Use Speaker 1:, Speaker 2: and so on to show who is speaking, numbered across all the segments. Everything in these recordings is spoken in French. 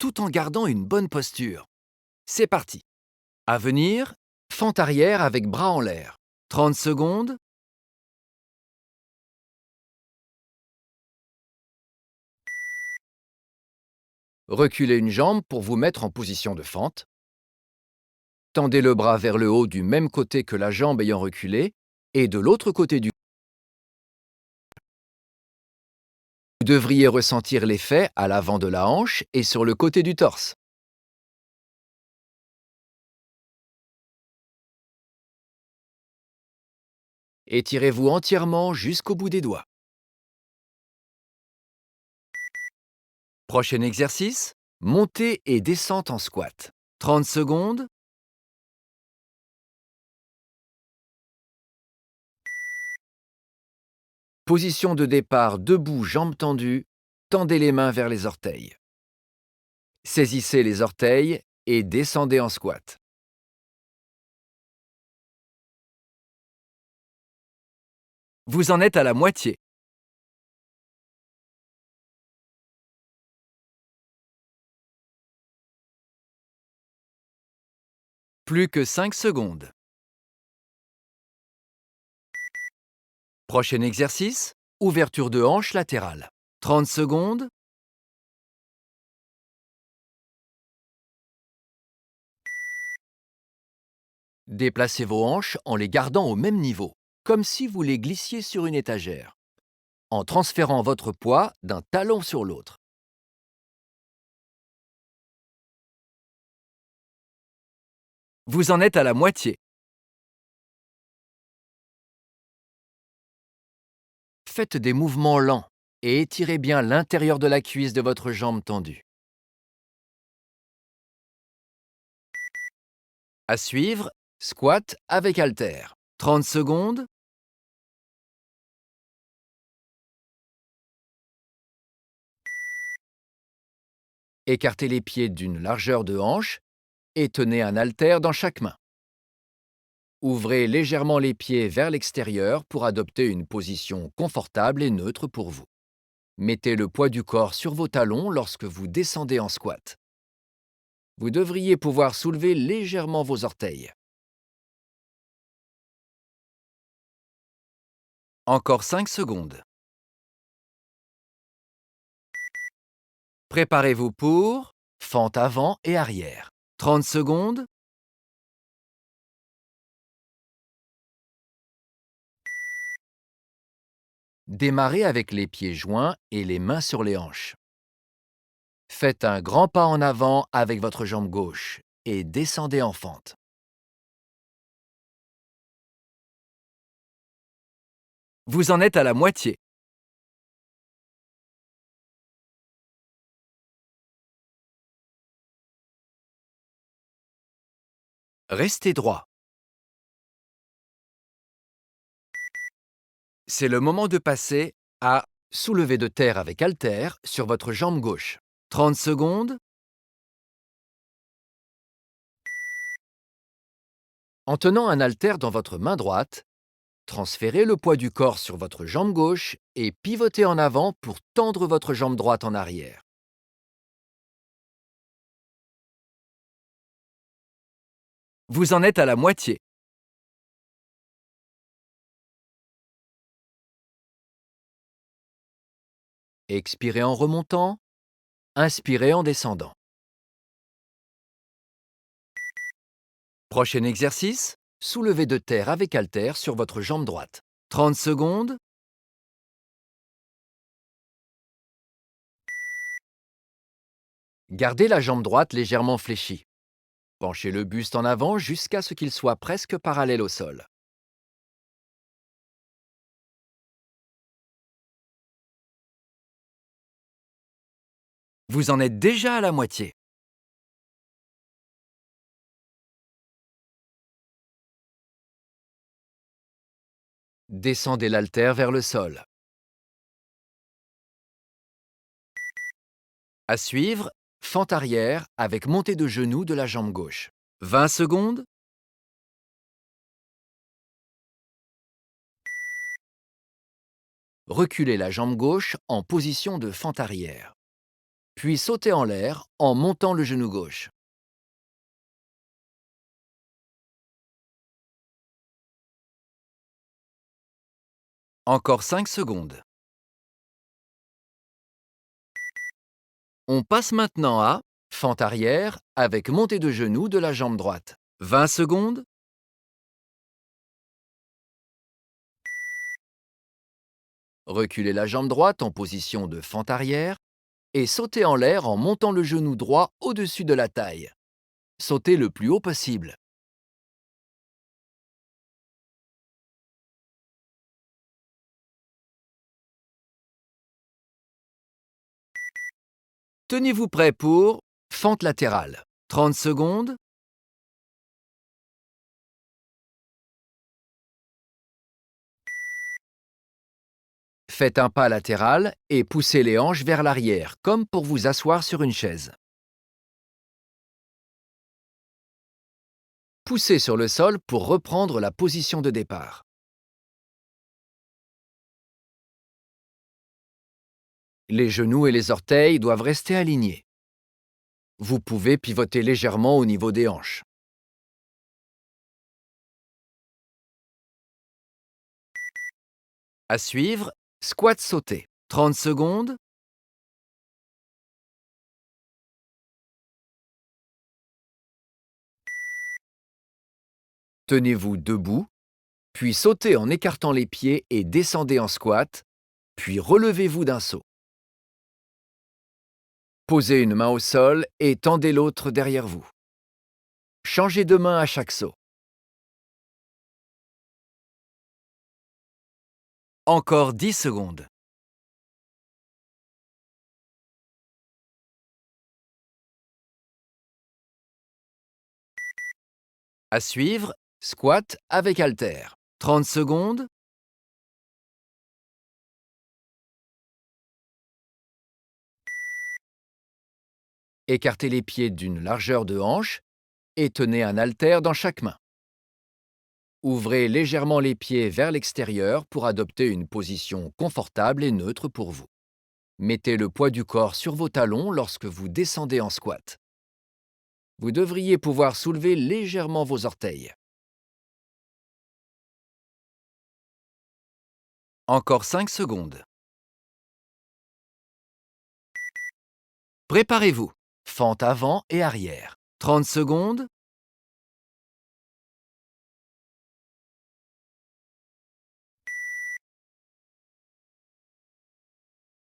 Speaker 1: tout en gardant une bonne posture. C'est parti. À venir, fente arrière avec bras en l'air. 30 secondes. Reculez une jambe pour vous mettre en position de fente. Tendez le bras vers le haut du même côté que la jambe ayant reculé et de l'autre côté du. Vous devriez ressentir l'effet à l'avant de la hanche et sur le côté du torse. Étirez-vous entièrement jusqu'au bout des doigts. Prochain exercice, montée et descente en squat. 30 secondes. Position de départ debout, jambes tendues. Tendez les mains vers les orteils. Saisissez les orteils et descendez en squat. Vous en êtes à la moitié. Plus que 5 secondes. Prochain exercice, ouverture de hanche latérale. 30 secondes. Déplacez vos hanches en les gardant au même niveau, comme si vous les glissiez sur une étagère, en transférant votre poids d'un talon sur l'autre. Vous en êtes à la moitié. Faites des mouvements lents et étirez bien l'intérieur de la cuisse de votre jambe tendue. À suivre, squat avec haltère. 30 secondes. Écartez les pieds d'une largeur de hanche et tenez un haltère dans chaque main. Ouvrez légèrement les pieds vers l'extérieur pour adopter une position confortable et neutre pour vous. Mettez le poids du corps sur vos talons lorsque vous descendez en squat. Vous devriez pouvoir soulever légèrement vos orteils. Encore 5 secondes. Préparez-vous pour fente avant et arrière. 30 secondes. Démarrez avec les pieds joints et les mains sur les hanches. Faites un grand pas en avant avec votre jambe gauche et descendez en fente. Vous en êtes à la moitié. Restez droit. C'est le moment de passer à soulever de terre avec haltère sur votre jambe gauche. 30 secondes. En tenant un haltère dans votre main droite, transférez le poids du corps sur votre jambe gauche et pivotez en avant pour tendre votre jambe droite en arrière. Vous en êtes à la moitié. Expirez en remontant, inspirez en descendant. Prochain exercice, soulevez de terre avec haltère sur votre jambe droite. 30 secondes. Gardez la jambe droite légèrement fléchie. Penchez le buste en avant jusqu'à ce qu'il soit presque parallèle au sol. Vous en êtes déjà à la moitié. Descendez l'haltère vers le sol. À suivre, fente arrière avec montée de genou de la jambe gauche. 20 secondes. Reculez la jambe gauche en position de fente arrière. puis sautez en l'air en montant le genou gauche. Encore 5 secondes. On passe maintenant à fente arrière avec montée de genou de la jambe droite. 20 secondes. Reculez la jambe droite en position de fente arrière et sautez en l'air en montant le genou droit au-dessus de la taille. Sautez le plus haut possible. Tenez-vous prêt pour fente latérale. 30 secondes. Faites un pas latéral et poussez les hanches vers l'arrière, comme pour vous asseoir sur une chaise. Poussez sur le sol pour reprendre la position de départ. Les genoux et les orteils doivent rester alignés. Vous pouvez pivoter légèrement au niveau des hanches. À suivre, squat sauté. 30 secondes. Tenez-vous debout, puis sautez en écartant les pieds et descendez en squat, puis relevez-vous d'un saut. Posez une main au sol et tendez l'autre derrière vous. Changez de main à chaque saut. Encore 10 secondes. À suivre, squat avec haltère. 30 secondes. Écartez les pieds d'une largeur de hanche et tenez un haltère dans chaque main. Ouvrez légèrement les pieds vers l'extérieur pour adopter une position confortable et neutre pour vous. Mettez le poids du corps sur vos talons lorsque vous descendez en squat. Vous devriez pouvoir soulever légèrement vos orteils. Encore 5 secondes. Préparez-vous. Fente avant et arrière. 30 secondes.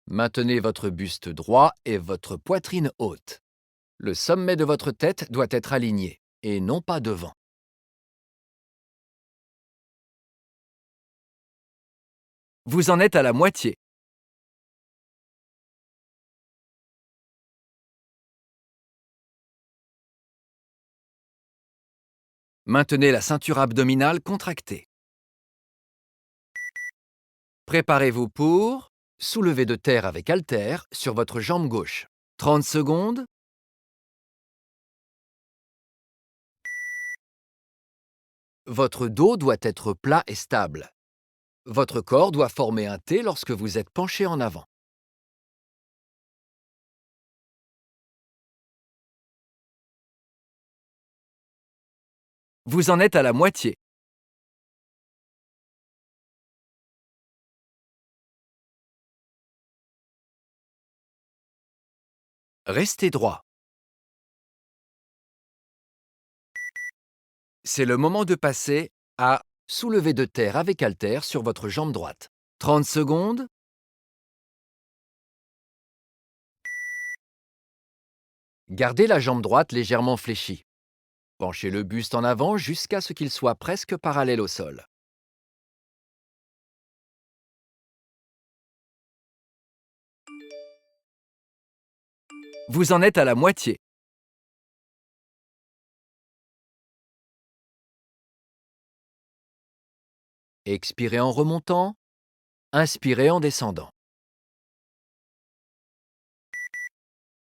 Speaker 1: Maintenez votre buste droit et votre poitrine haute. Le sommet de votre tête doit être aligné et non pas devant. Vous en êtes à la moitié. Maintenez la ceinture abdominale contractée. Préparez-vous pour soulever de terre avec haltère sur votre jambe gauche. 30 secondes. Votre dos doit être plat et stable. Votre corps doit former un T lorsque vous êtes penché en avant. Vous en êtes à la moitié. Restez droit. C'est le moment de passer à soulever de terre avec haltère sur votre jambe droite. 30 secondes. Gardez la jambe droite légèrement fléchie. Penchez le buste en avant jusqu'à ce qu'il soit presque parallèle au sol. Vous en êtes à la moitié. Expirez en remontant, inspirez en descendant.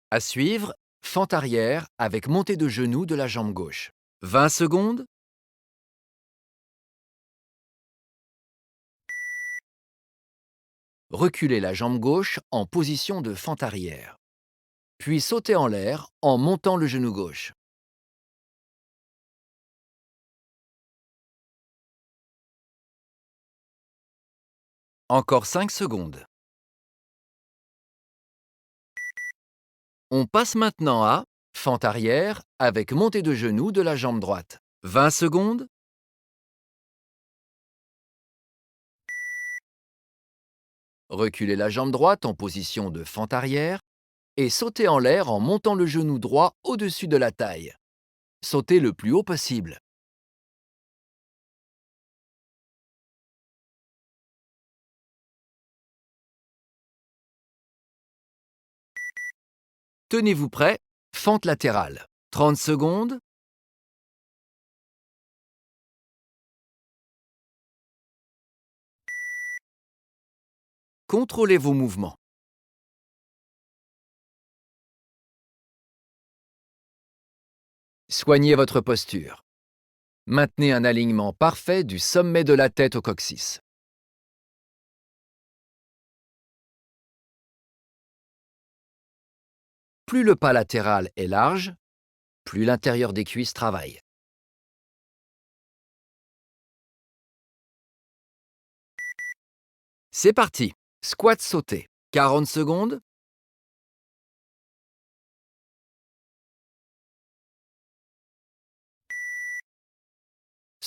Speaker 1: À suivre, fente arrière avec montée de genou de la jambe gauche. 20 secondes. Reculez la jambe gauche en position de fente arrière. puis sautez en l'air en montant le genou gauche. Encore 5 secondes. On passe maintenant à fente arrière avec montée de genou de la jambe droite. 20 secondes. Reculez la jambe droite en position de fente arrière et sautez en l'air en montant le genou droit au-dessus de la taille. Sautez le plus haut possible. Tenez-vous prêt, fente latérale. 30 secondes. Contrôlez vos mouvements. Soignez votre posture. Maintenez un alignement parfait du sommet de la tête au coccyx. Plus le pas latéral est large, plus l'intérieur des cuisses travaille. C'est parti. Squat sauté. 40 secondes.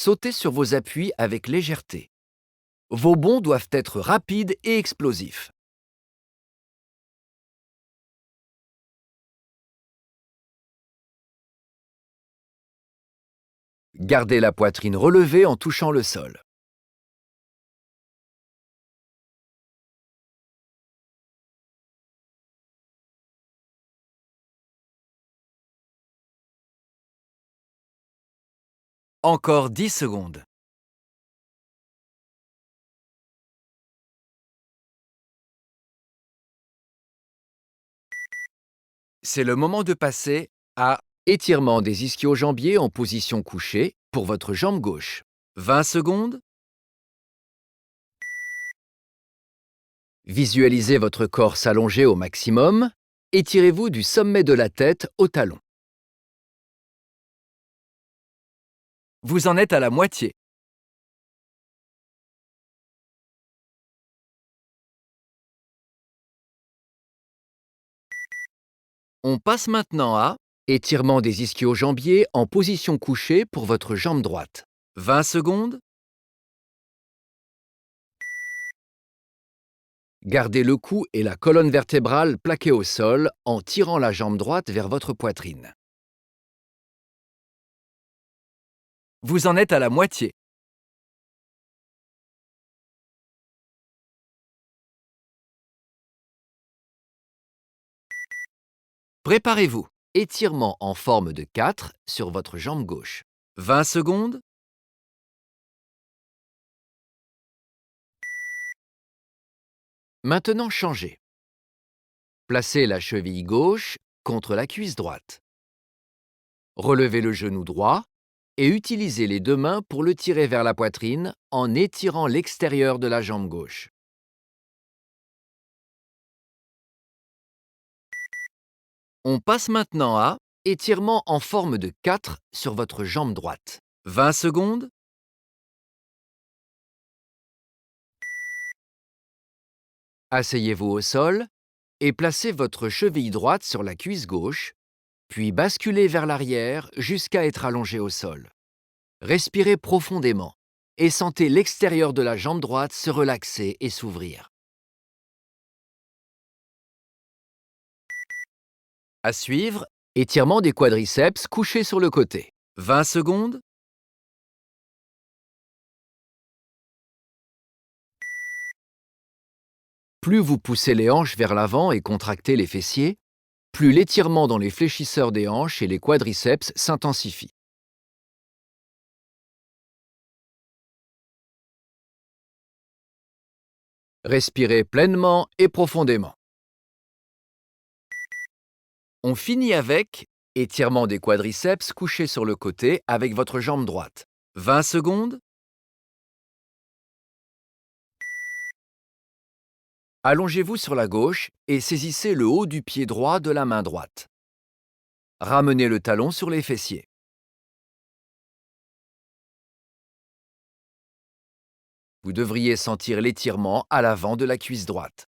Speaker 1: Sautez sur vos appuis avec légèreté. Vos bonds doivent être rapides et explosifs. Gardez la poitrine relevée en touchant le sol. Encore 10 secondes. C'est le moment de passer à étirement des ischio-jambiers en position couchée pour votre jambe gauche. 20 secondes. Visualisez votre corps s'allonger au maximum. Étirez-vous du sommet de la tête au talon. Vous en êtes à la moitié. On passe maintenant à étirement des ischio-jambiers en position couchée pour votre jambe droite. 20 secondes. Gardez le cou et la colonne vertébrale plaqués au sol en tirant la jambe droite vers votre poitrine. Vous en êtes à la moitié. Préparez-vous. Étirement en forme de 4 sur votre jambe gauche. 20 secondes. Maintenant changez. Placez la cheville gauche contre la cuisse droite. Relevez le genou droit et utilisez les deux mains pour le tirer vers la poitrine en étirant l'extérieur de la jambe gauche. On passe maintenant à étirement en forme de 4 sur votre jambe droite. 20 secondes. Asseyez-vous au sol et placez votre cheville droite sur la cuisse gauche, puis basculez vers l'arrière jusqu'à être allongé au sol. Respirez profondément et sentez l'extérieur de la jambe droite se relaxer et s'ouvrir. À suivre, étirement des quadriceps couchés sur le côté. 20 secondes. Plus vous poussez les hanches vers l'avant et contractez les fessiers, plus l'étirement dans les fléchisseurs des hanches et les quadriceps s'intensifie. Respirez pleinement et profondément. On finit avec étirement des quadriceps couchés sur le côté avec votre jambe droite. 20 secondes. Allongez-vous sur la gauche et saisissez le haut du pied droit de la main droite. Ramenez le talon sur les fessiers. Vous devriez sentir l'étirement à l'avant de la cuisse droite.